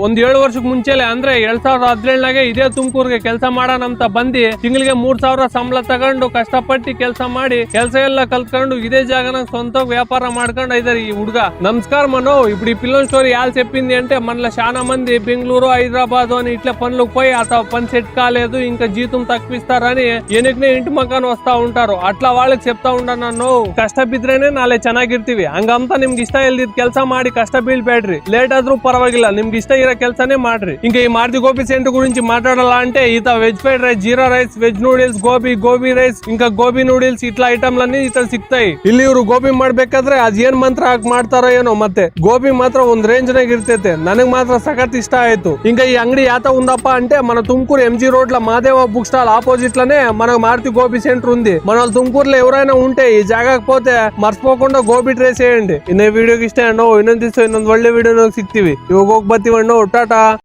ಒಂದ್ 7 ವರ್ಷಕ್ಕೆ ಮುಂಚೆಲೆ ಅಂದ್ರೆ 2017 ಇದೇ ತುಮಕೂರ್ಗೆ ಕೆಲಸ ಮಾಡೋಣ ಅಂತ ಬಂದಿ ತಿಂಗಳಿಗೆ 3000 ಸಂಬಳ ತಗೊಂಡು ಕಷ್ಟಪಟ್ಟು ಕೆಲಸ ಮಾಡಿ ಕೆಲಸ ಎಲ್ಲ ಕಲ್ತ್ಕೊಂಡು ಇದೇ ಜಾಗನ ಸ್ವಂತ వ్యాపార ಮಾಡ್ಕೊಂಡು ಇದಾರೆ ఈ ಹುಡುಗ. నమస్కారం మనో ఇప్పుడు ఈ పిల్లల స్టోరీ యాల్ చెప్పింది అంటే మనలో చాలా మంది బెంగళూరు హైదరాబాద్ అని ఇట్లా పనులకు పోయి ఆ పని సెట్ కాలేదు ఇంకా జీతం తక్కువిస్తారని ಏನಕ್ಕೆ ಇಂటి ಮಕಾನ್ ವಸ್ತಾ ఉంటారు. ಅట్లా వాళ్ళకి చెప్తా ఉంటా ನಾನು ಕಷ್ಟ ಬಿದ್ರೇನೆ ನಾಳೆ ಚೆನ್ನಾಗಿರ್ತೀವಿ ಹಂಗಂತ ನಿಮ್ಗೆ ಇಷ್ಟ ಇಲ್ದಿದ್ ಕೆಲಸ ಮಾಡಿ ಕಷ್ಟ ಬೀಳ್ಬೇಡ್ರಿ. ಲೇಟ್ ಆದ್ರೂ ಪರವಾಗಿಲ್ಲ ನಿಮ್ಗೆ ಇಷ್ಟ ಇರೋ ಕೆಲಸನೇ ಮಾಡ್ರಿ. ఇంకా ఈ మారుతి గోపి సెంటర్ గురించి మాట్లాడాలంటే ఈత veg fried rice, jeera rice, veg noodles, gobi rice ఇంకా ಗೋಬಿ ನೂಡಿಲ್ಸ್ ಇಟ್లా ಐಟಮ್ಲన్నీ ಇತ ಸಿಗ್ತಾಯಿ. ಇಲ್ಲಿ ಇವ್ರು ಗೋಬಿ ಮಾಡ್ಬೇಕಾದ್ರೆ ಅದ್ ಏನ್ ಮಂತ್ರ ಹಾಕಿ ಮಾಡ್ತಾರೋ ಏನೋ ಮತ್ತೆ ಗೋಬಿ ಮಾತ್ರ ಒಂದ್ ರೇಂಜ್ ನಾಗ ಇರ್ತೈತೆ. ನನಗ್ ಮಾತ್ರ ಸಖತ್ ಇಷ್ಟ ಆಯ್ತು. ఇంకా ఈ అంగడి యాత ఉందప్ప అంటే మన తుమ్కూరు ఎంజీ రోడ్ లో మాదేవ బుక్ స్టాల్ ఆపోజిట్ లోనే మన మారుతి గోపి సెంటర్ ఉంది. మన తుమ్కూరులో ఎవరైనా ఉంటే ఈ జాగాకి పోతే ಮರ್ಸ್పోకుండా ಗೋಬಿ ಟ್ರೈ చేయండి. ಇನ್ನೇ ವಿಡಿಯೋಗೆ ಇಷ್ಟ ಅನ್ನೋ ಇನ್ನೊಂದು ಒಳ್ಳೆ ವಿಡಿಯೋ ಸಿಗ್ತೀವಿ. ಇವಾಗ ಹೋಗಿ ಬರ್ತೀವಿ ಅನ್ನೋ ಟಾಟಾ.